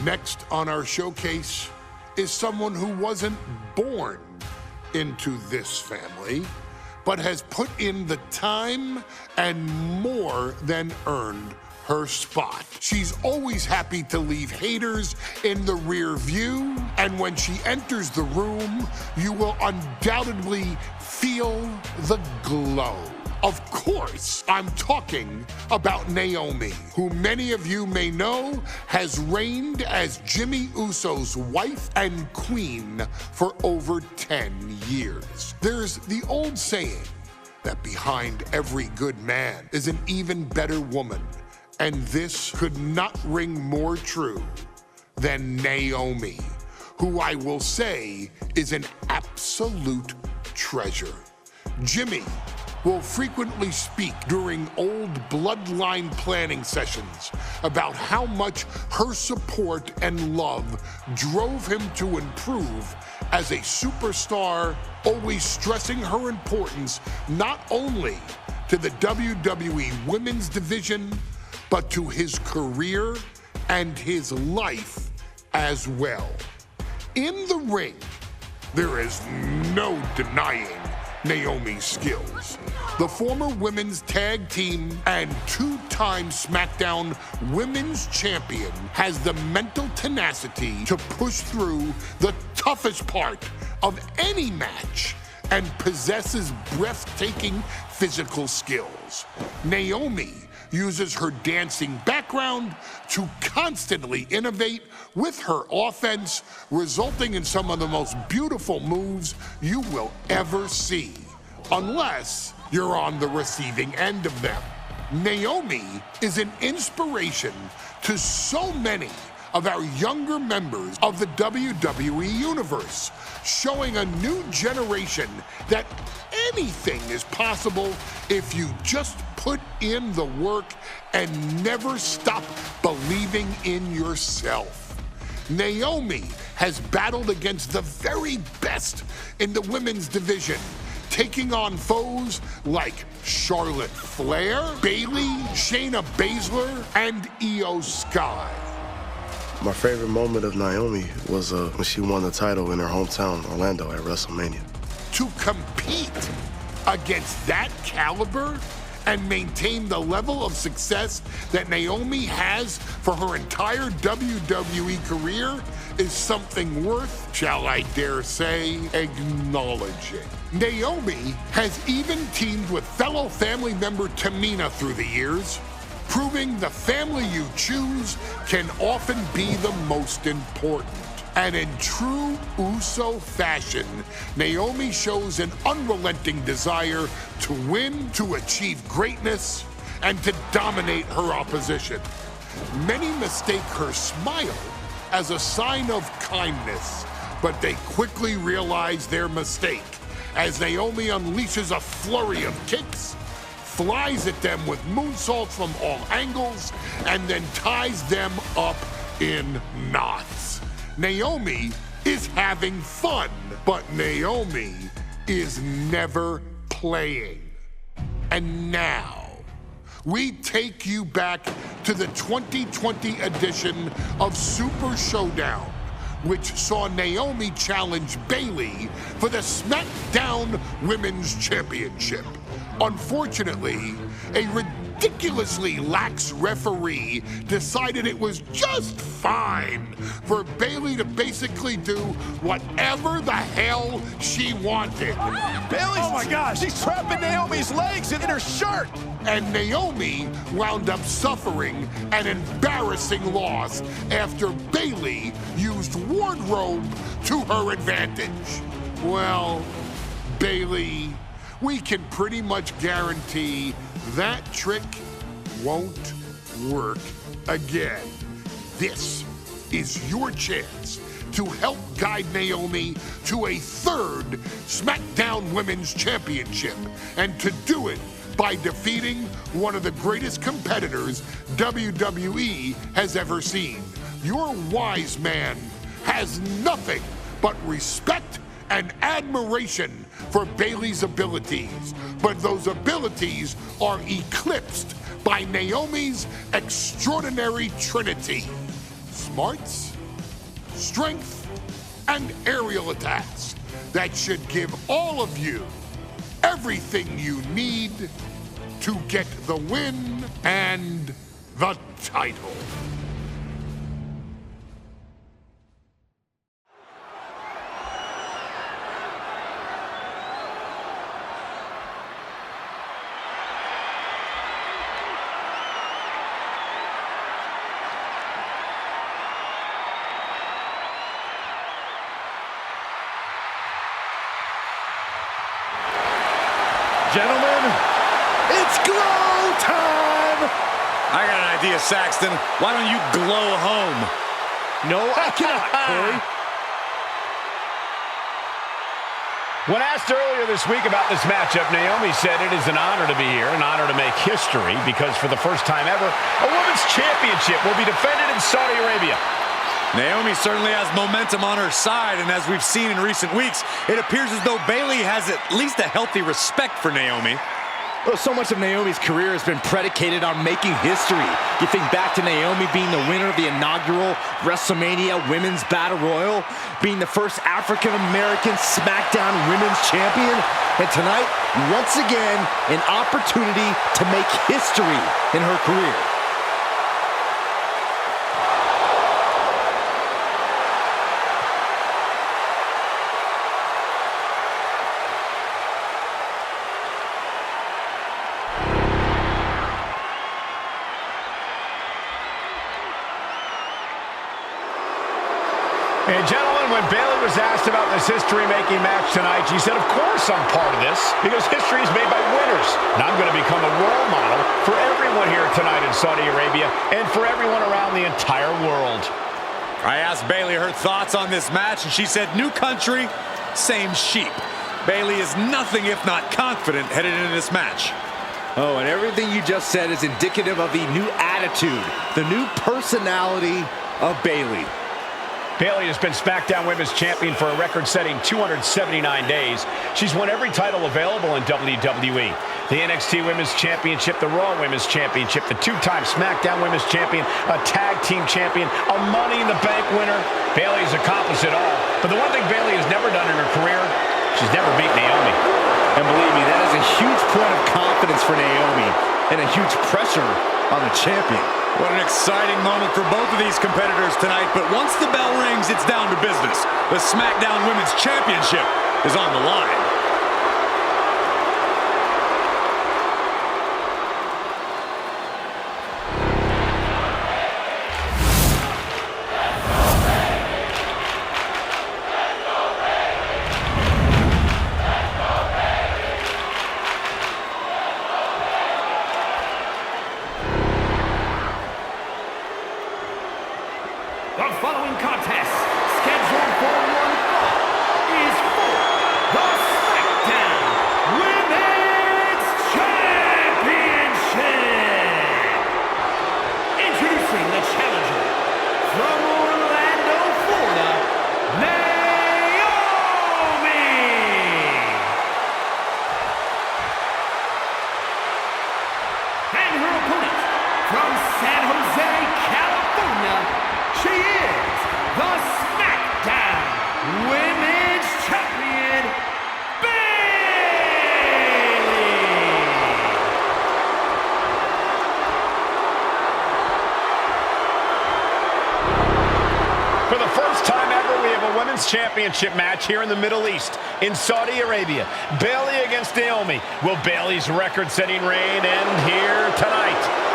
Next on our showcase is someone who wasn't born into this family, but has put in the time and more than earned her spot. She's always happy to leave haters in the rear view, and when she enters the room, you will undoubtedly feel the glow. Of course, I'm talking about Naomi, who many of you may know has reigned as Jimmy Uso's wife and queen for over 10 years. There's the old saying that behind every good man is an even better woman, and this could not ring more true than Naomi, who I will say is an absolute treasure. Jimmy will frequently speak during old Bloodline planning sessions about how much her support and love drove him to improve as a superstar, always stressing her importance not only to the WWE Women's Division, but to his career and his life as well. In the ring, there is no denying Naomi's skills. The former women's tag team and two-time SmackDown Women's Champion has the mental tenacity to push through the toughest part of any match and possesses breathtaking physical skills. Naomi uses her dancing background to constantly innovate with her offense, resulting in some of the most beautiful moves you will ever see, unless you're on the receiving end of them. Naomi is an inspiration to so many of our younger members of the WWE Universe, showing a new generation that anything is possible if you just put in the work and never stop believing in yourself. Naomi has battled against the very best in the women's division, taking on foes like Charlotte Flair, Bayley, Shayna Baszler, and Io Sky. My favorite moment of Naomi was when she won the title in her hometown, Orlando, at WrestleMania. To compete against that caliber and maintain the level of success that Naomi has for her entire WWE career is something worth, shall I dare say, acknowledging. Naomi has even teamed with fellow family member Tamina through the years, proving the family you choose can often be the most important. And in true Uso fashion, Naomi shows an unrelenting desire to win, to achieve greatness, and to dominate her opposition. Many mistake her smile as a sign of kindness, but they quickly realize their mistake as Naomi unleashes a flurry of kicks, flies at them with moonsaults from all angles, and then ties them up in knots. Naomi is having fun, but Naomi is never playing. And now, we take you back to the 2020 edition of Super Showdown, which saw Naomi challenge Bayley for the SmackDown Women's Championship. Unfortunately, a ridiculously lax referee decided it was just fine for Bayley to basically do whatever the hell she wanted. Bayley's, oh my gosh, she's trapping Naomi's legs in her shirt. And Naomi wound up suffering an embarrassing loss after Bayley used wardrobe to her advantage. Well, Bayley, we can pretty much guarantee that trick won't work again. This is your chance to help guide Naomi to a third SmackDown Women's Championship, and to do it by defeating one of the greatest competitors WWE has ever seen. Your wise man has nothing but respect and admiration for Bayley's abilities, but those abilities are eclipsed by Naomi's extraordinary trinity: smarts, strength and aerial attacks that should give all of you everything you need to get the win and the title. Gentlemen, it's glow time! I got an idea, Saxton. Why don't you glow home? No, I cannot, Corey. When asked earlier this week about this matchup, Naomi said it is an honor to be here, an honor to make history, because for the first time ever, a women's championship will be defended in Saudi Arabia. Naomi certainly has momentum on her side, and as we've seen in recent weeks, it appears as though Bayley has at least a healthy respect for Naomi. Well, so much of Naomi's career has been predicated on making history. You think back to Naomi being the winner of the inaugural WrestleMania Women's Battle Royal, being the first African-American SmackDown Women's Champion, and tonight, once again, an opportunity to make history in her career. And gentlemen, when Bayley was asked about this history-making match tonight, she said, of course I'm part of this, because history is made by winners. And I'm going to become a role model for everyone here tonight in Saudi Arabia and for everyone around the entire world. I asked Bayley her thoughts on this match, and she said, new country, same sheep. Bayley is nothing if not confident headed into this match. Oh, and everything you just said is indicative of the new attitude, the new personality of Bayley. Bayley has been SmackDown Women's Champion for a record-setting 279 days. She's won every title available in WWE. The NXT Women's Championship, the Raw Women's Championship, the two-time SmackDown Women's Champion, a Tag Team Champion, a Money in the Bank winner. Bayley's accomplished it all. But the one thing Bayley has never done in her career, she's never beat Naomi. And believe me, that is a huge point of confidence for Naomi and a huge pressure on the champion. What an exciting moment for both of these competitors tonight, but once the bell rings, it's down to business. The SmackDown Women's Championship is on the line. The following contest, scheduled for one fall, is for the SmackDown Women's Championship. Introducing the challenger from Orlando, Florida, Naomi. And her opponent from San Jose, California, she is the SmackDown Women's Champion, Bayley! For the first time ever, we have a Women's Championship match here in the Middle East, in Saudi Arabia. Bayley against Naomi. Will Bayley's record-setting reign end here tonight?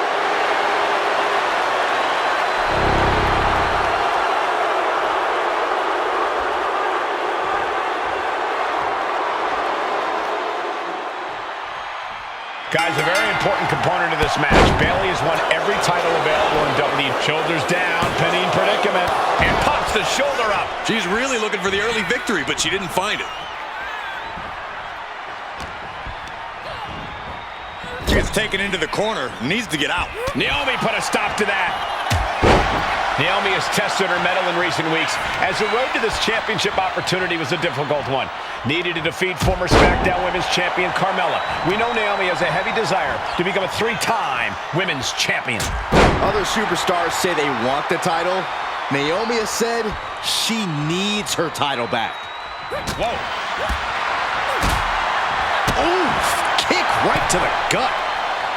Guys, a very important component of this match. Bayley has won every title available in WWE. Shoulders down, pinning predicament, and pops the shoulder up. She's really looking for the early victory, but she didn't find it. She gets taken into the corner, needs to get out. Naomi put a stop to that. Naomi has tested her mettle in recent weeks, as the road to this championship opportunity was a difficult one. Needed to defeat former SmackDown Women's Champion Carmella. We know Naomi has a heavy desire to become a three-time Women's Champion. Other superstars say they want the title, Naomi has said she needs her title back. Whoa. Oof, kick right to the gut.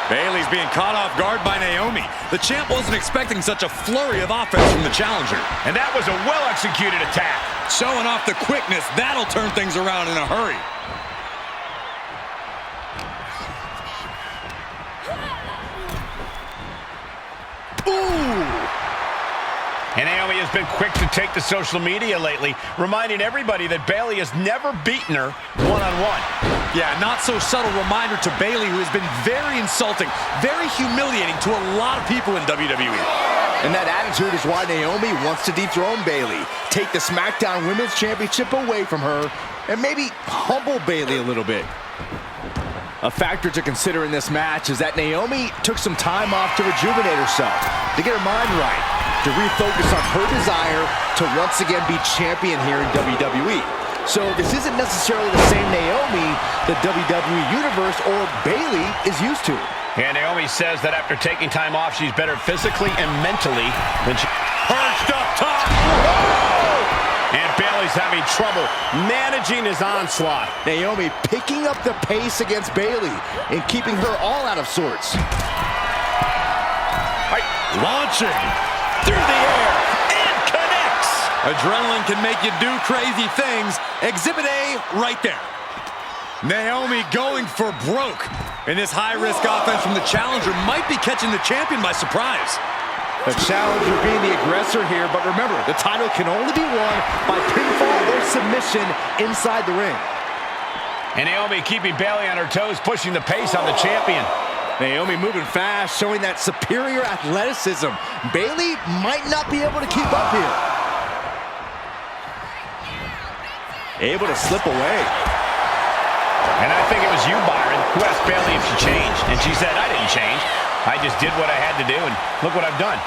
Bayley's being caught off guard by Naomi. The champ wasn't expecting such a flurry of offense from the challenger. And that was a well-executed attack. Showing off the quickness, that'll turn things around in a hurry. And Naomi has been quick to take to social media lately, reminding everybody that Bayley has never beaten her one-on-one. Yeah, not so subtle reminder to Bayley, who has been very insulting, very humiliating to a lot of people in WWE. And that attitude is why Naomi wants to dethrone Bayley, take the SmackDown Women's Championship away from her, and maybe humble Bayley a little bit. A factor to consider in this match is that Naomi took some time off to rejuvenate herself, to get her mind right, to refocus on her desire to once again be champion here in WWE. So this isn't necessarily the same Naomi the WWE Universe or Bayley is used to. And Naomi says that after taking time off, she's better physically and mentally than she... Perched up top! And Bayley's having trouble managing his onslaught. Naomi picking up the pace against Bayley and keeping her all out of sorts. Launching through the air and connects. Adrenaline can make you do crazy things. Exhibit A right there. Naomi going for broke. And this high-risk offense from the challenger might be catching the champion by surprise. The challenger being the aggressor here, but remember, the title can only be won by pinfall or submission inside the ring. And Naomi keeping Bayley on her toes, pushing the pace on the champion. Naomi moving fast, showing that superior athleticism. Bayley might not be able to keep up here. Able to slip away. And I think it was you, Byron, who asked Bayley if she changed. And she said, I didn't change. I just did what I had to do, and look what I've done.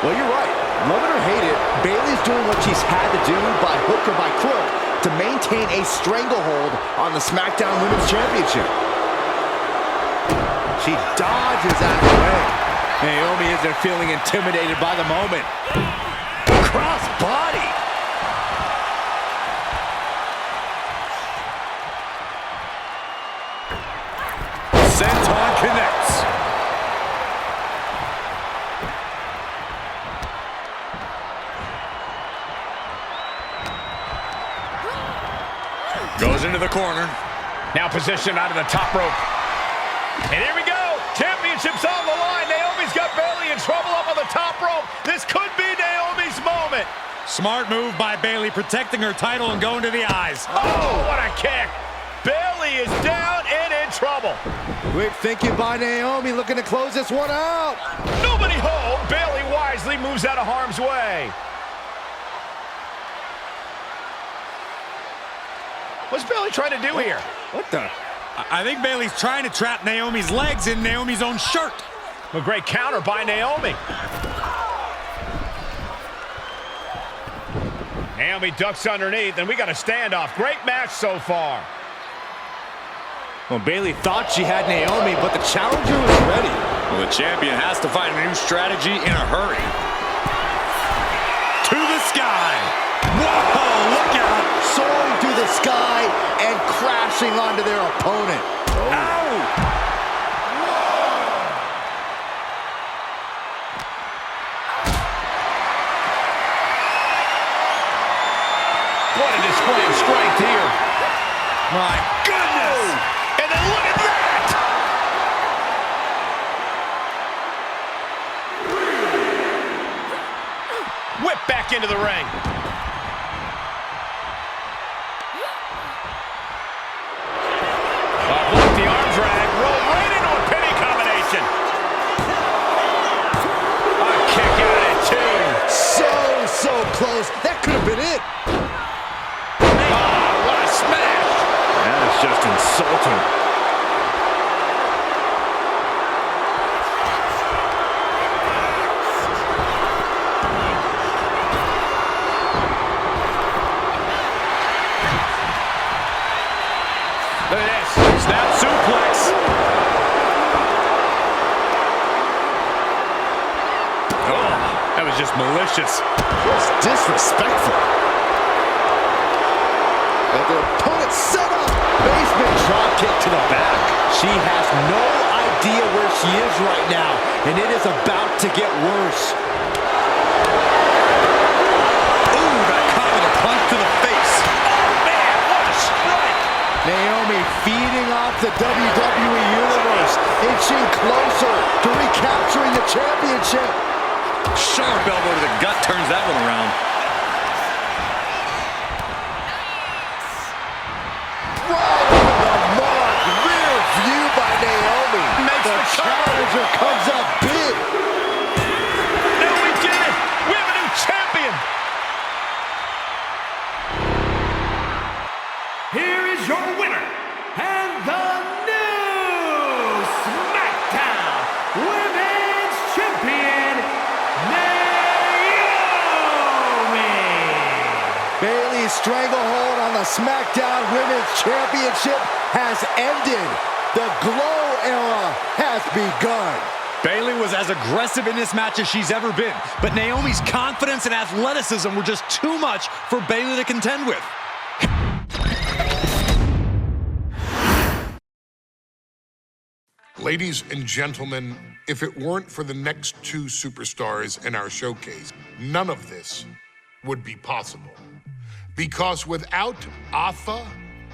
Well, you're right. Love it or hate it, Bayley's doing what she's had to do by hook or by crook to maintain a stranglehold on the SmackDown Women's Championship. She dodges out of the way. Naomi isn't feeling intimidated by the moment. Cross body. Senton connects. Goes into the corner. Now positioned out of the top rope. And here we go. Championship's on the line. Naomi's got Bayley in trouble up on the top rope. This could be Naomi's moment. Smart move by Bayley, protecting her title and going to the eyes. Oh, what a kick. Bayley is down and in trouble. Quick thinking by Naomi, looking to close this one out. Nobody home. Bayley wisely moves out of harm's way. What's Bayley trying to do here? What the? I think Bayley's trying to trap Naomi's legs in Naomi's own shirt. A great counter by Naomi. Naomi ducks underneath, and we got a standoff. Great match so far. Well, Bayley thought she had Naomi, but the challenger was ready. Well, the champion has to find a new strategy in a hurry. To the sky. Whoa, look out. Soaring through the sky and crashing onto their opponent. Ow! What a display of strength here. My goodness! And then look at that! Whip back into the ring. Block the arm drag. Roll right into a penny combination. A kick out at two. So close. That could have been it. Oh, what a smash. That is just insulting. Look at this. Snap suplex. Oh. That was just malicious. Just disrespectful. And the opponent set up. Basement drop kick to the back. She has no idea where she is right now, and it is about to get worse. Ooh, that caught with a punch to the face. Oh, man, what a strike. Naomi feeding off the WWE Universe, inching closer to recapturing the championship. Sharp elbow to the gut turns that one around. Right on the mark, rear view by Naomi. Makes the challenger comes up big. No, we did it! We have a new champion! Here is your winner, and the new SmackDown Women's Champion, Naomi! Bayley's stranglehold on the SmackDown Women's Championship has ended. The Glow era has begun. Bayley was as aggressive in this match as she's ever been, but Naomi's confidence and athleticism were just too much for Bayley to contend with. Ladies and gentlemen, if it weren't for the next two superstars in our showcase, none of this would be possible. Because without Afa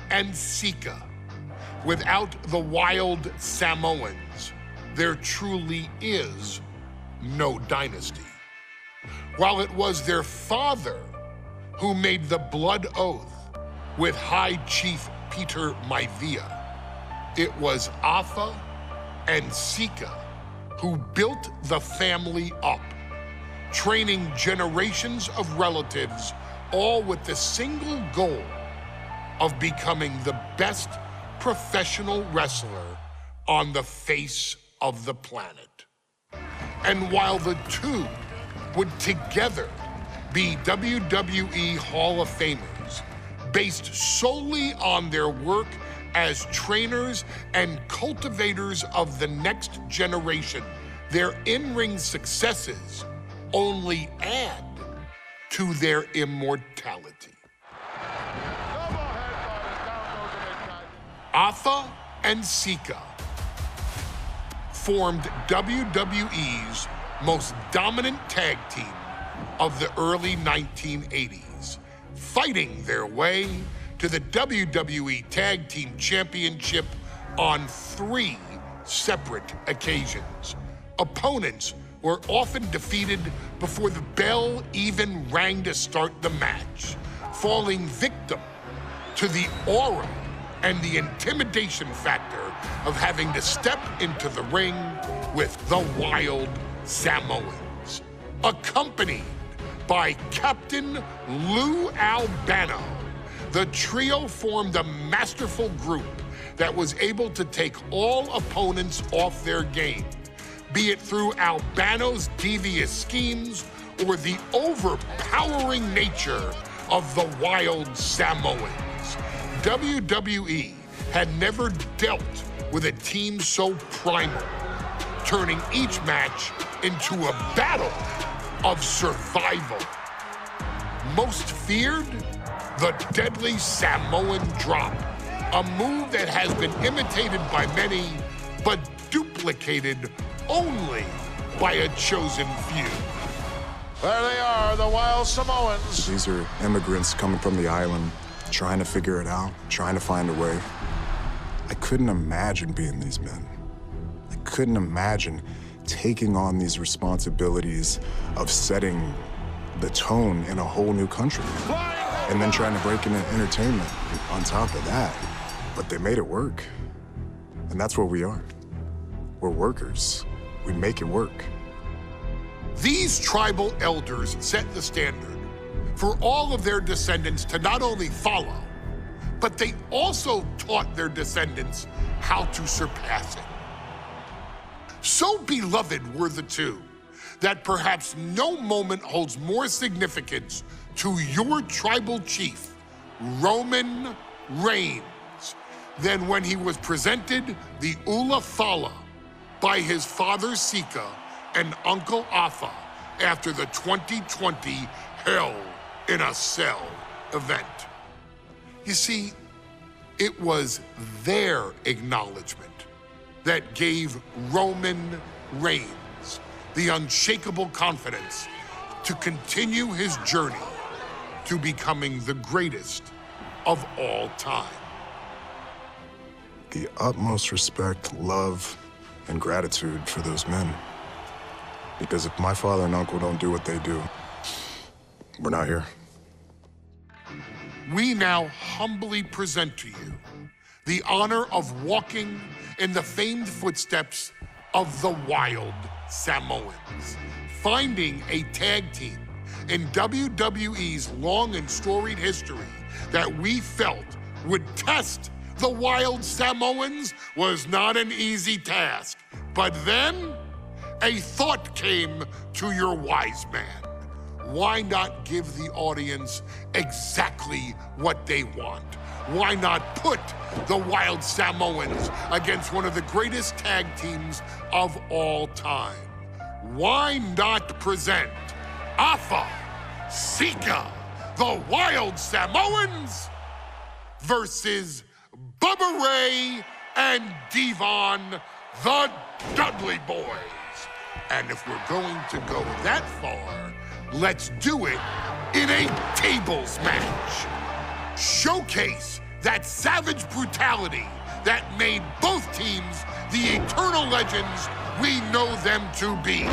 and Sika, without the wild Samoans, there truly is no dynasty. While it was their father who made the blood oath with High Chief Peter Maivia, it was Afa and Sika who built the family up, training generations of relatives, all with the single goal of becoming the best professional wrestler on the face of the planet. And while the two would together be WWE Hall of Famers, based solely on their work as trainers and cultivators of the next generation, their in-ring successes only add to their immortality. Afa and Sika formed WWE's most dominant tag team of the early 1980s, fighting their way to the WWE Tag Team Championship on 3 separate occasions. Opponents were often defeated before the bell even rang to start the match, falling victim to the aura and the intimidation factor of having to step into the ring with the Wild Samoans, accompanied by Captain Lou Albano. The trio formed a masterful group that was able to take all opponents off their game, be it through Albano's devious schemes or the overpowering nature of the Wild Samoans. WWE had never dealt with a team so primal, turning each match into a battle of survival. Most feared, the deadly Samoan drop, a move that has been imitated by many, but duplicated only by a chosen few. There they are, the Wild Samoans. These are immigrants coming from the island, trying to figure it out, trying to find a way. I couldn't imagine being these men. I couldn't imagine taking on these responsibilities of setting the tone in a whole new country. And then trying to break into entertainment on top of that. But they made it work. And that's what we are. We're workers. We make it work. These tribal elders set the standard for all of their descendants to not only follow, but they also taught their descendants how to surpass it. So beloved were the two that perhaps no moment holds more significance to your tribal chief, Roman Reigns, than when he was presented the Ula Fala by his father Sika and Uncle Afa after the 2020 Hell in a Cell event. You see, it was their acknowledgement that gave Roman Reigns the unshakable confidence to continue his journey to becoming the greatest of all time. The utmost respect, love, and gratitude for those men. Because if my father and uncle don't do what they do, we're not here. We now humbly present to you the honor of walking in the famed footsteps of the Wild Samoans, finding a tag team in WWE's long and storied history that we felt would test the Wild Samoans was not an easy task. But then a thought came to your wise man. Why not give the audience exactly what they want? Why not put the Wild Samoans against one of the greatest tag teams of all time? Why not present Alpha, Sikoa, the Wild Samoans versus Bubba Ray and Devon, the Dudley Boys? And if we're going to go that far, let's do it in a tables match. Showcase that savage brutality that made both teams the eternal legends we know them to be.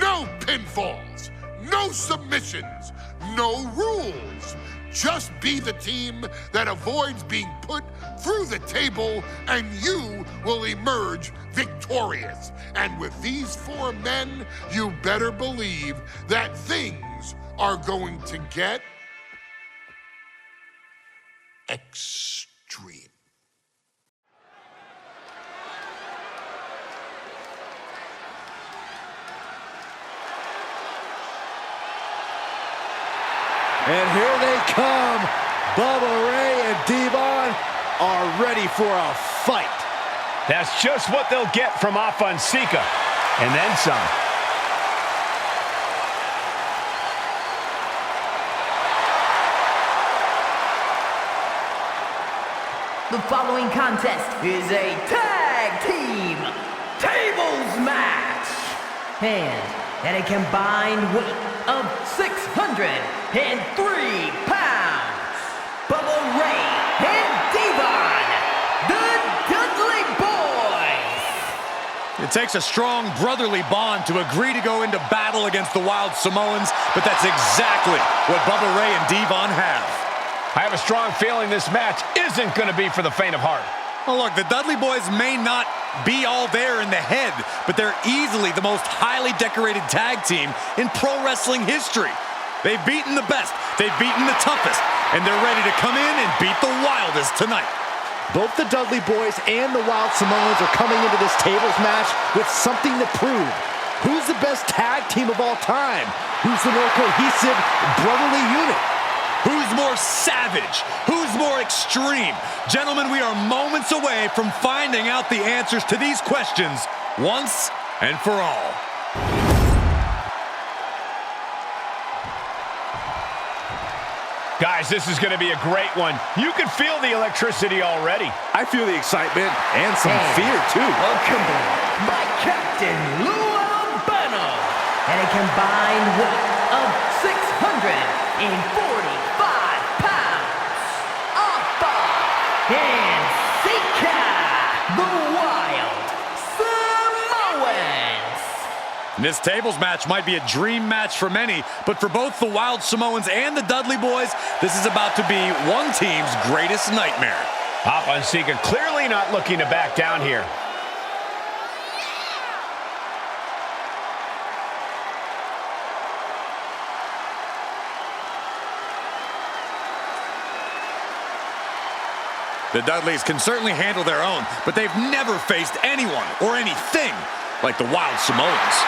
No pinfalls, no submissions, no rules. Just be the team that avoids being put through the table, and you will emerge victorious. And with these four men, you better believe that things are going to get extreme. And here they come. Bubba Ray and Devon are ready for a fight. That's just what they'll get from Alpha and Sikoa, and then some. The following contest is a tag team tables match. And at a combined weight of 603 pounds, Bubba Ray and Devon, the Dudley Boys. It takes a strong brotherly bond to agree to go into battle against the Wild Samoans, but that's exactly what Bubba Ray and Devon have. I have a strong feeling this match isn't going to be for the faint of heart. Well, look, the Dudley Boys may not be all there in the head, but they're easily the most highly decorated tag team in pro wrestling history. They've beaten the best, they've beaten the toughest, and they're ready to come in and beat the wildest tonight. Both the Dudley Boys and the Wild Samoans are coming into this tables match with something to prove. Who's the best tag team of all time? Who's the more cohesive, brotherly unit? Who's more savage? Who's more extreme? Gentlemen, we are moments away from finding out the answers to these questions once and for all. Guys, this is going to be a great one. You can feel the electricity already. I feel the excitement and some fear, too. Accompanied by Captain Lou Albano at a combined weight of 645 pounds, Alpha and Sikoa, the Wild Samoans. This tables match might be a dream match for many, but for both the Wild Samoans and the Dudley Boys, this is about to be one team's greatest nightmare. Alpha and Sikoa clearly not looking to back down here. The Dudleys can certainly handle their own, but they've never faced anyone or anything like the Wild Samoans.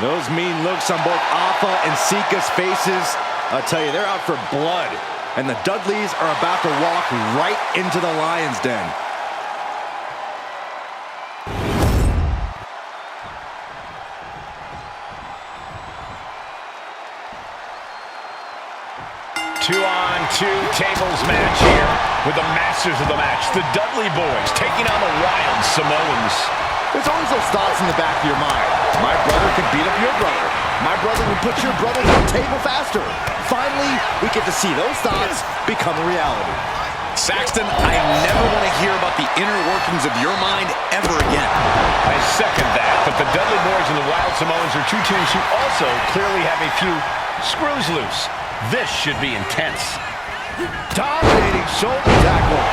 Those mean looks on both Alpha and Sikoa's faces, I'll tell you, they're out for blood. And the Dudleys are about to walk right into the lion's den. 2-on-2 tables match here with the masters of the match, the Dudley Boys, taking on the Wild Samoans. There's always those thoughts in the back of your mind. My brother can beat up your brother. My brother will put your brother to the table faster. Finally, we get to see those thoughts become a reality. Saxton, I never want to hear about the inner workings of your mind ever again. I second that, but the Dudley Boys and the Wild Samoans are two teams who also clearly have a few screws loose. This should be intense. Dominating shoulder tackle.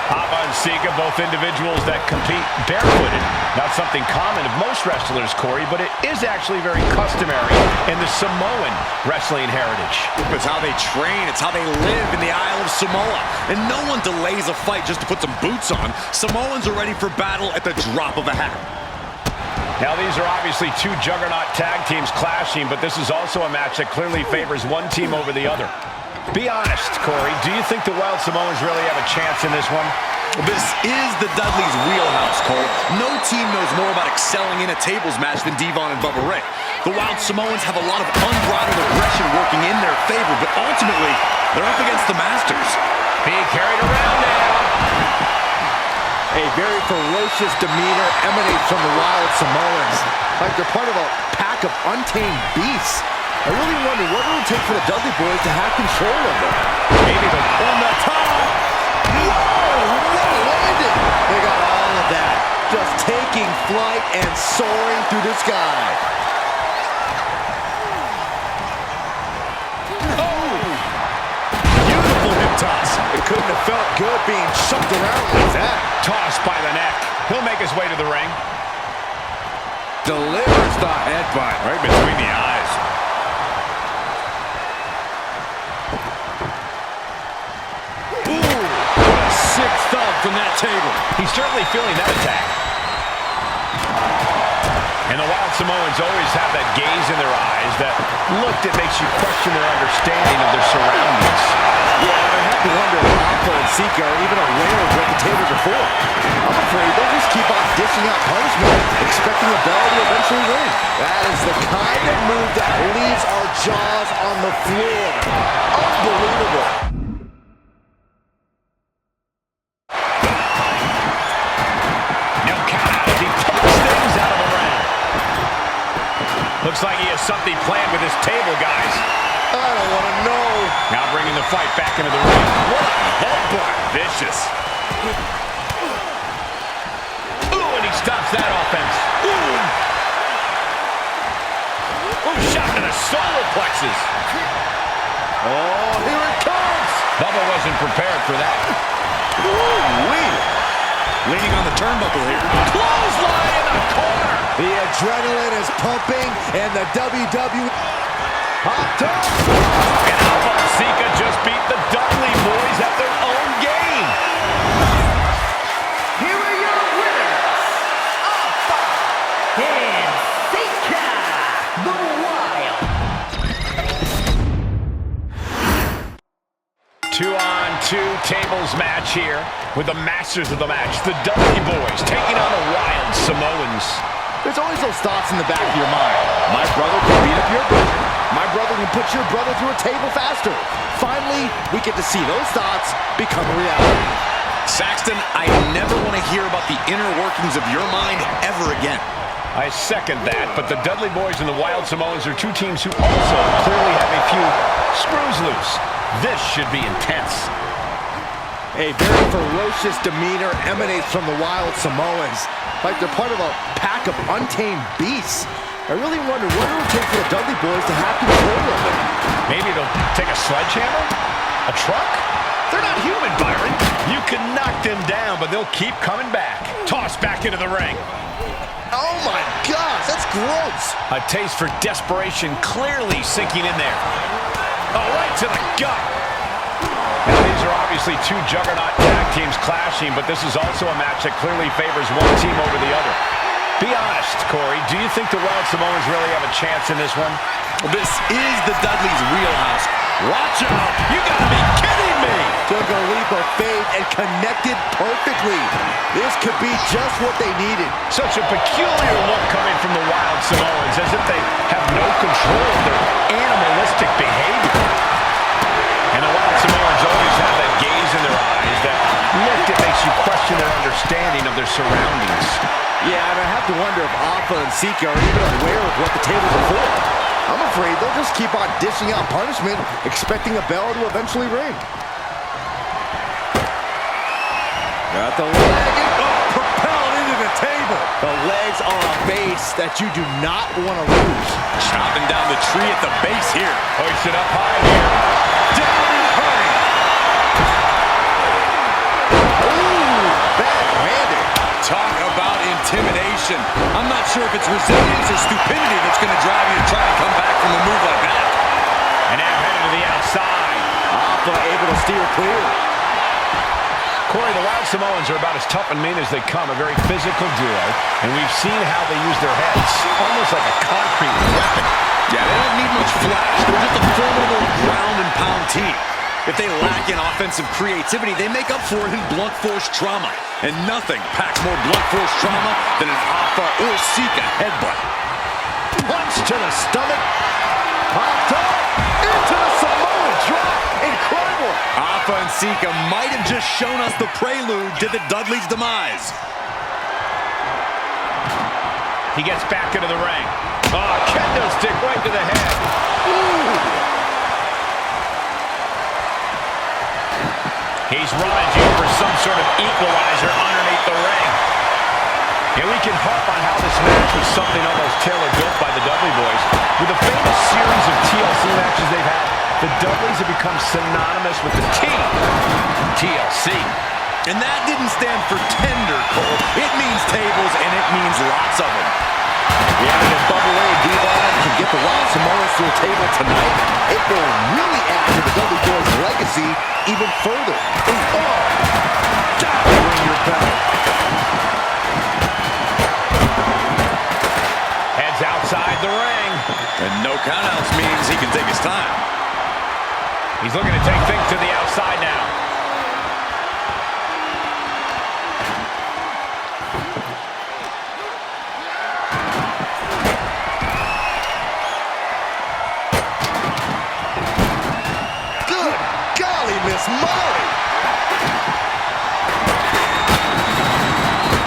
Hava and Sikoa, both individuals that compete barefooted. Not something common of most wrestlers, Corey, but it is actually very customary in the Samoan wrestling heritage. It's how they train. It's how they live in the Isle of Samoa. And no one delays a fight just to put some boots on. Samoans are ready for battle at the drop of a hat. Now, these are obviously two juggernaut tag teams clashing, but this is also a match that clearly favors one team over the other. Be honest, Corey, do you think the Wild Samoans really have a chance in this one? This is the Dudleys' wheelhouse, Cole. No team knows more about excelling in a tables match than Devon and Bubba Ray. The Wild Samoans have a lot of unbridled aggression working in their favor, but ultimately, they're up against the Masters. Being carried around now. A very ferocious demeanor emanates from the Wild Samoans, like they're part of a pack of untamed beasts. I really wonder what it will take for the Dudley Boys to have control of them. Maybe they'll on the top. Whoa, what a landing! They got all of that, just taking flight and soaring through the sky. It couldn't have felt good being shoved around like that. Tossed by the neck. He'll make his way to the ring. Delivers the headbutt right between the eyes. Ooh, what a sick thump from that table. He's certainly feeling that attack. And the Wild Samoans always have that gaze in their eyes, that look that makes you question their understanding of their surroundings. Yeah, I have to wonder if Alpha and Sikoa are even aware of what the table before. I'm afraid they'll just keep on dishing out punishment, expecting the bell to eventually ring. That is the kind of move that leaves our jaws on the floor. Unbelievable. No count out as he pulls things out of the ring. Looks like he has something planned with his table, guys. I don't want to know. Now bringing the fight back into the ring. What a headbutt. Vicious. Ooh, and he stops that offense. Ooh, shot to the solar plexus. Oh, here it comes. Bubba wasn't prepared for that. Ooh-wee. Leaning on the turnbuckle here. Clothesline in the corner. The adrenaline is pumping, and the WWE hopped up. And Alpha and Sikoa just beat the Dudley Boys at their own game. Here are your winners, Alpha and Sikoa, the Wild. 2-on-2 tables match here with the masters of the match, the Dudley Boys, taking on the Wild Samoans. There's always those thoughts in the back of your mind. My brother can beat up your brother. My brother can put your brother through a table faster. Finally, we get to see those thoughts become a reality. Saxton, I never want to hear about the inner workings of your mind ever again. I second that, but the Dudley Boys and the Wild Samoans are two teams who also clearly have a few screws loose. This should be intense. A very ferocious demeanor emanates from the Wild Samoans, like they're part of a pack of untamed beasts. I really wonder what it will take for the Dudley Boys to have control of them. Maybe they'll take a sledgehammer? A truck? They're not human, Byron. You can knock them down, but they'll keep coming back. Tossed back into the ring. Oh my gosh, that's gross. A taste for desperation clearly sinking in there. Oh, right to the gut. Now, these are obviously two juggernaut tag teams clashing, but this is also a match that clearly favors one team over the other. Be honest, Corey, do you think the Wild Samoans really have a chance in this one? This is the Dudleys' wheelhouse. Watch out! You gotta be kidding me! Took a leap of faith and connected perfectly. This could be just what they needed. Such a peculiar look coming from the Wild Samoans, as if they have no control of their animalistic behavior. And the Wild Samoans always have that gaze in their eyes that look that makes you question their understanding of their surroundings. Yeah, and I have to wonder if Alpha and Sikoa are even aware of what the tables are for. I'm afraid they'll just keep on dishing out punishment, expecting a bell to eventually ring. Got the leg, propelled into the table. The legs are a base that you do not want to lose. Chopping down the tree at the base here. Hoisted up high here. Down and hurry. Ooh, backhanded. Talk about intimidation. I'm not sure if it's resilience or stupidity that's going to drive you to try to come back from a move like that. And now headed to the outside. Alpha able to steer clear. Corey, the Wild Samoans are about as tough and mean as they come, a very physical duo, and we've seen how they use their heads, almost like a concrete weapon. Yeah, they don't need much flash. They're just a formidable ground and pound team. If they lack in offensive creativity, they make up for it in blunt force trauma. And nothing packs more blunt force trauma than an Alpha or Sikoa headbutt. Punch to the stomach. Popped up into the Samoan drop. Incredible. Alpha and Sikoa might have just shown us the prelude to the Dudley's demise. He gets back into the ring. Oh, kendo stick right to the head. Ooh. He's rummaging for some sort of equalizer underneath the ring. And we can harp on how this match was something almost tailor-built by the Dudley Boys. With the famous series of TLC matches they've had, the Dudleys have become synonymous with the team, TLC. And that didn't stand for tender, Cole. It means tables, and it means lots of them. Yeah, and if Bubba Ray and Devon can get the Wild Samoans to a table tonight, it will really add to the Dudley Boys' legacy even further. Ring your bell. Heads outside the ring. And no countouts means he can take his time. He's looking to take things to the outside now. Good golly, Miss Molly.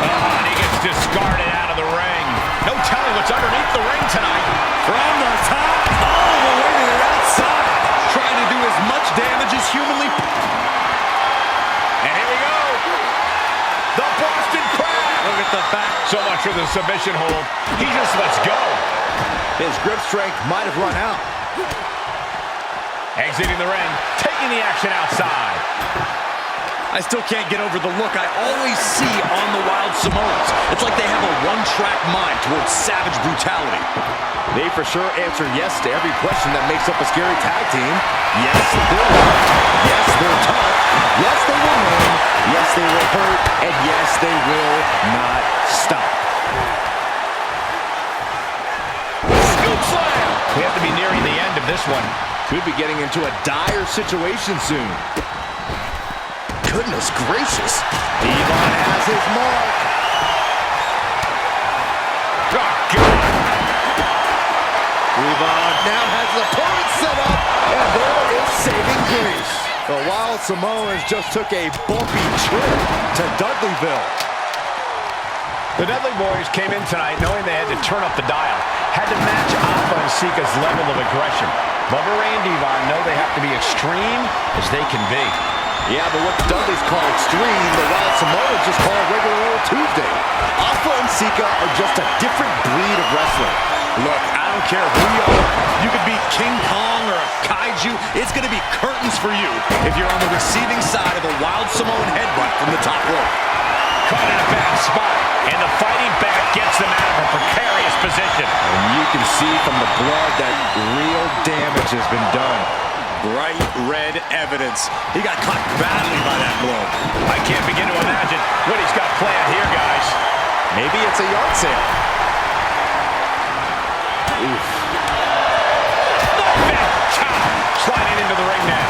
Oh, and he gets discarded out of the ring. No telling what's underneath the ring tonight. From the top, all the way to the outside. Trying to do as much damage as humanly. And here we go. The Boston Crab. Look at the back. So much for the submission hold. He just lets go. His grip strength might have run out. Exiting the ring, taking the action outside. I still can't get over the look I always see on the Wild Samoans. It's like they have a one-track mind towards savage brutality. They for sure answer yes to every question that makes up a scary tag team. Yes, they're loud. Yes, they're tough. Yes, they will win. Yes, they will hurt. And yes, they will not stop. Scoop slam. We have to be nearing the end of this one. Could be getting into a dire situation soon. Goodness gracious. Devon has his mark. Oh, God. Devon now has the opponent set up, and there is saving grace. The Wild Samoans just took a bumpy trip to Dudleyville. The Dudley Boys came in tonight knowing they had to turn up the dial, had to match Alpha and Sikoa's level of aggression. Bubba Ray and Devon know they have to be extreme as they can be. Yeah, but what the Dudleys call extreme, the Wild Samoans just call regular old Tuesday. Alpha and Sikoa are just a different breed of wrestler. Look, I don't care who you are. You could be King Kong or a kaiju. It's going to be curtains for you if you're on the receiving side of a Wild Samoan headbutt from the top rope. Caught in a bad spot, and the fighting back gets them out of a precarious position. And you can see from the blood that real damage has been done. Bright red evidence. He got caught badly by that blow. I can't begin to imagine what he's got planned here, guys. Maybe it's a yard sale. Oof. Sliding into the ring now.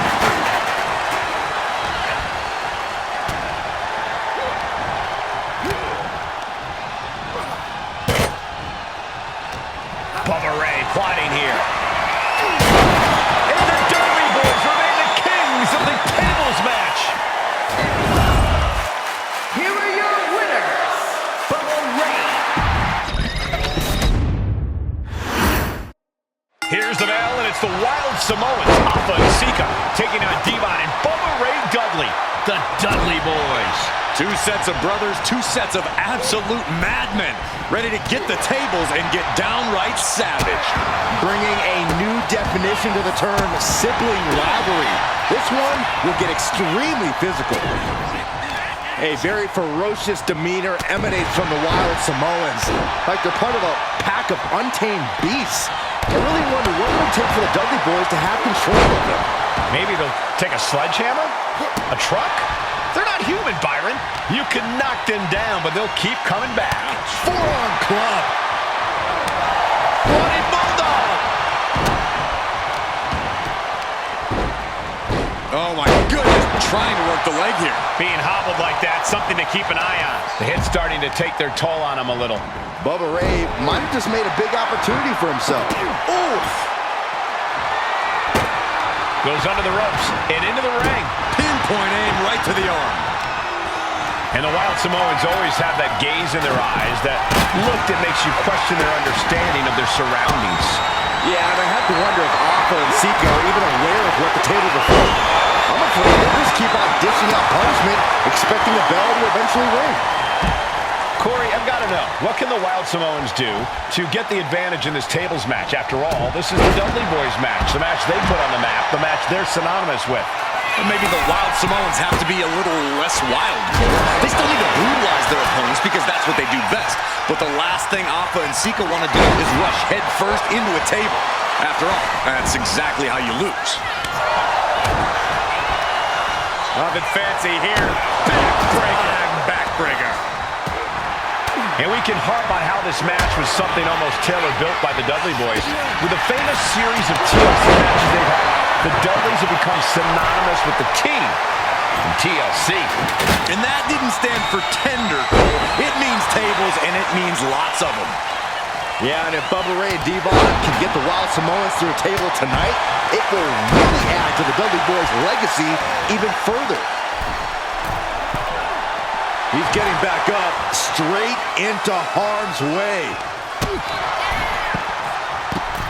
Bubba Ray plotting here. And the Dudley Boys remain the kings Here's the bell, and it's the Wild Samoans, Alpha and Sikoa, taking on Devon and Bubba Ray Dudley, the Dudley Boys. Two sets of brothers, two sets of absolute madmen, ready to get the tables and get downright savage. Bringing a new definition to the term sibling rivalry. This one will get extremely physical. A very ferocious demeanor emanates from the Wild Samoans, like they're part of a pack of untamed beasts. I really wonder what it would take for the Dudley Boys to have control of them. Maybe they'll take a sledgehammer? A truck? They're not human, Byron. You can knock them down, but they'll keep coming back. Forearm club. Running Bulldog! Oh my goodness, trying to work the leg here. Being hobbled like that, something to keep an eye on. The hit's starting to take their toll on him a little. Bubba Ray might have just made a big opportunity for himself. Oof! Goes under the ropes and into the ring. Pinpoint aim right to the arm. And the Wild Samoans always have that gaze in their eyes, that look that makes you question their understanding of their surroundings. Yeah, and I have to wonder if Alpha and Sikoa are even aware of what the tables are for. I'm afraid they'll just keep on dishing out punishment, expecting the bell to eventually ring. Corey, I've got to know, what can the Wild Samoans do to get the advantage in this tables match? After all, this is the Dudley Boys match, the match they put on the map, the match they're synonymous with. Well, maybe the Wild Samoans have to be a little less wild, Cole. They still need to brutalize their opponents because that's what they do best. But the last thing Alpha and Sikoa want to do is rush head first into a table. After all, that's exactly how you lose. Nothing fancy here. Backbreaker and backbreaker. And we can harp on how this match was something almost tailor-built by the Dudley Boys. With a famous series of TLC matches they've had, the Dudleys have become synonymous with the T in TLC. And that didn't stand for tender, Cole. It means tables, and it means lots of them. Yeah, and if Bubba Ray and Devon can get the Wild Samoans to a table tonight, it will really add to the Dudley Boys' legacy even further. He's getting back up, straight into harm's way.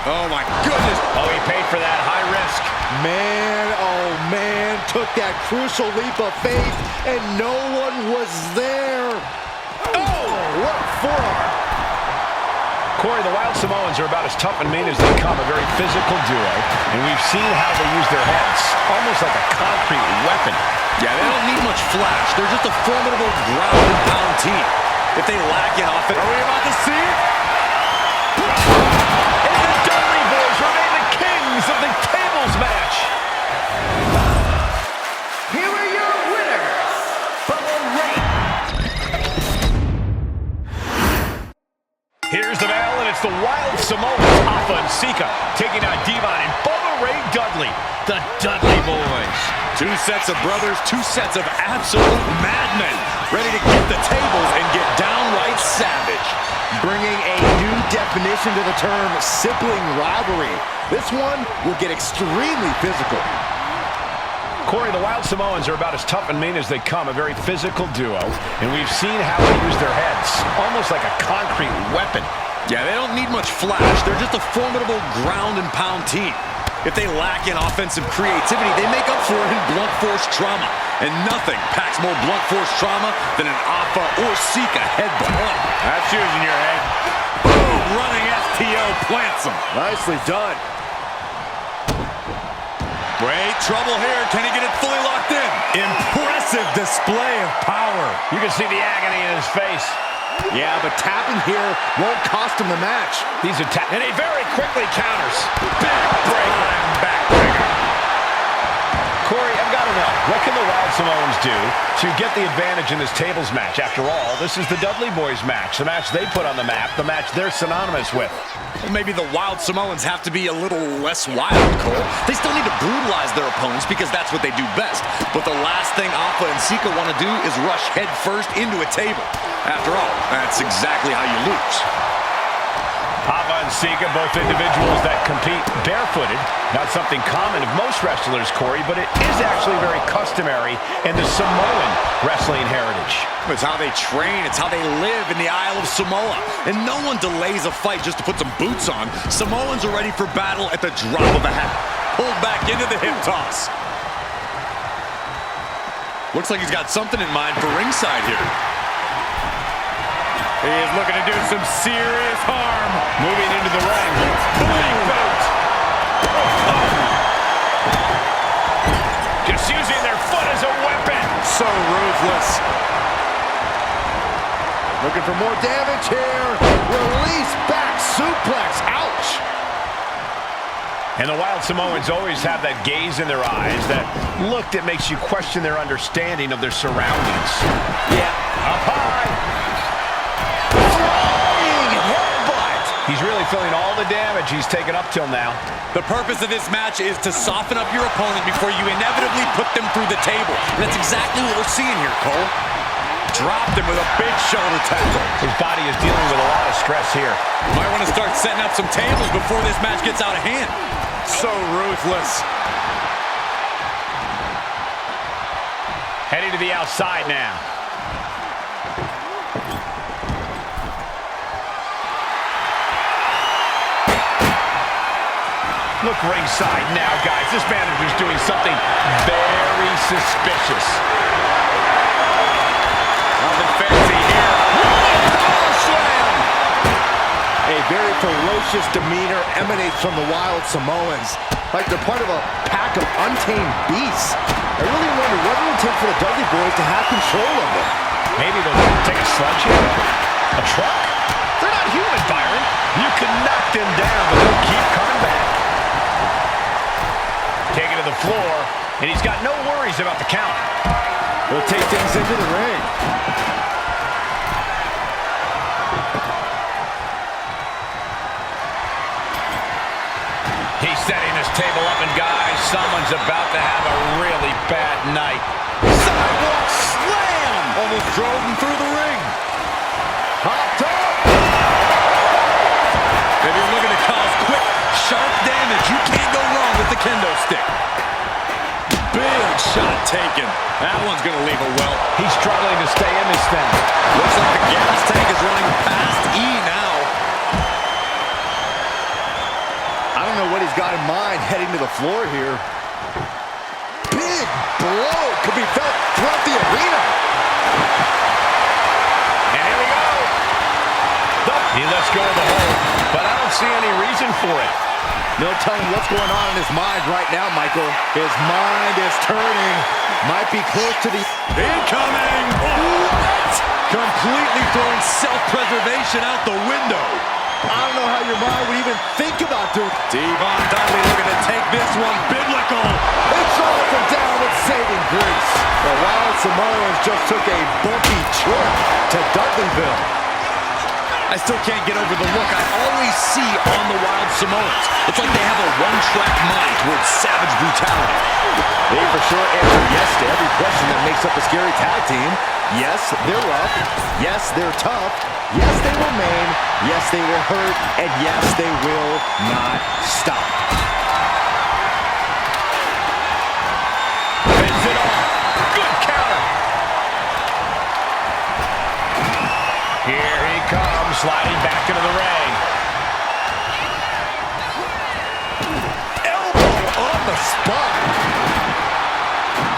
Oh, my goodness. Oh, he paid for that high risk. Man, oh man, took that crucial leap of faith, and no one was there. Oh, what a forearm. Corey, the Wild Samoans are about as tough and mean as they come, a very physical duo, and we've seen how they use their heads, almost like a concrete weapon. Yeah, they don't need much flash. They're just a formidable ground and pound team. If they lack in offense, are we about to see it? And the Dudley Boys remain the kings of the tables match. Here are your winners, Bubba Ray. Here's the bell, and it's the Wild Samoans, Alpha and Sikoa, taking on Devon and Bubba Ray Dudley, the Dudley Boys. Two sets of brothers, two sets of absolute madmen, ready to get the tables and get downright savage. Bringing a new definition to the term sibling rivalry. This one will get extremely physical. Corey, the Wild Samoans are about as tough and mean as they come, a very physical duo, and we've seen how they use their heads, almost like a concrete weapon. Yeah, they don't need much flash. They're just a formidable ground and pound team. If they lack in offensive creativity, they make up for it in blunt force trauma. And nothing packs more blunt force trauma than an Alpha or Sikoa headbutt. Oh, That's using your head. boom, running STO plants him. Nicely done. Wait, trouble here. Can he get it fully locked in? Impressive display of power. You can see the agony in his face. Yeah, but tapping here won't cost him the match. These attacks, and he very quickly counters. Backbreaker and backbreaker. Corey, I've got to know, what can the Wild Samoans do to get the advantage in this tables match? After all, this is the Dudley Boys match, the match they put on the map, the match they're synonymous with. Well, maybe the Wild Samoans have to be a little less wild, Cole. They still need to brutalize their opponents because that's what they do best. But the last thing Alpha and Sikoa want to do is rush head first into a table. After all, that's exactly how you lose. Alpha and Sika, both individuals that compete barefooted. Not something common of most wrestlers, Corey, but it is actually very customary in the Samoan wrestling heritage. It's how they train. It's how they live in the Isle of Samoa. And no one delays a fight just to put some boots on. Samoans are ready for battle at the drop of a hat. Pulled back into the hip toss. Looks like he's got something in mind for ringside here. He is looking to do some serious harm. Moving into the ring. Big boot. Just using their foot as a weapon. So ruthless. Looking for more damage here. Release back suplex. Ouch. And the Wild Samoans always have that gaze in their eyes, that look that makes you question their understanding of their surroundings. Yeah. Up high. He's really feeling all the damage he's taken up till now. The purpose of this match is to soften up your opponent before you inevitably put them through the table. And that's exactly what we're seeing here, Cole. Dropped him with a big shoulder tackle. His body is dealing with a lot of stress here. Might want to start setting up some tables before this match gets out of hand. So ruthless. Heading to the outside now. Look ringside now, guys. This manager's doing something very suspicious. Nothing fancy here. Power slam! A very ferocious demeanor emanates from the Wild Samoans, like they're part of a pack of untamed beasts. I really wonder what it would take for the Dudley Boys to have control of them. Maybe they'll take a sledgehammer. A truck? They're not human, Byron. You can knock them down, but they'll keep coming back. Taken to the floor, and he's got no worries about the count. We'll take things into the ring. He's setting his table up, and guys, someone's about to have a really bad night. Sidewalk slam! Almost drove him through the ring. Hopped up! If you're looking to cause quick, sharp damage, you can't go wrong with the kendo stick. Big shot taken. That one's going to leave a welt. He's struggling to stay in this thing. Looks like the gas tank is running past E now. I don't know what he's got in mind heading to the floor here. Big blow could be felt throughout the arena. And here we go. He lets go of the hold, but I don't see any reason for it. No telling what's going on in his mind right now, Michael. His mind is turning. Might be close to the... Incoming! What? Completely throwing self-preservation out the window. I don't know how your mind would even think about doing... Devon Dudley looking to take this one biblical. It's all from down with saving grace. The Wild Samoans just took a bumpy trip to Dudleyville. I still can't get over the look I always see on the Wild Samoans. It's like they have a one-track mind towards savage brutality. They for sure answer yes to every question that makes up a scary tag team. Yes, they're rough. Yes, they're tough. Yes, they will maim. Yes, they will hurt. And yes, they will not stop. Fends it off. Good counter. Here he comes, sliding back into the ring. Elbow on the spot.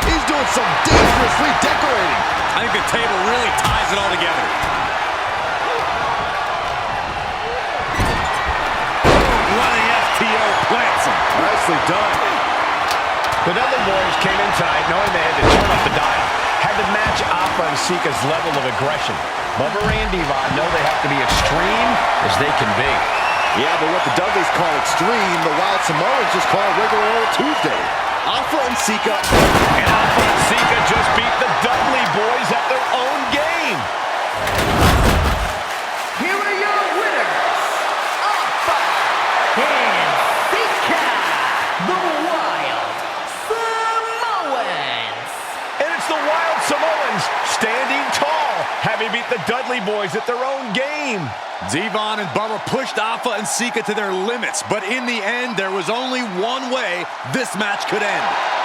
He's doing some dangerous redecorating. I think the table really ties it all together. Running FTO plants him. Nicely done. The Dudley Boys came in tonight knowing they had to turn up the dial. Had to match Opera and Sika's level of aggression. Bubba Ray and Devon know they have to be extreme as they can be. Yeah, but what the Dudleys call extreme, the Wild Samoans just call regular old Tuesday. Opera and Sika. And Opera and Sika just beat the Dudley Boys at their own game. Here are your winners, Opera and Sika, the Wild Samoans. And it's the Wild Samoans standing tall, having beat the Dudley Boys at their own game. Devon and Bubba pushed Alpha and Sika to their limits, but in the end, there was only one way this match could end.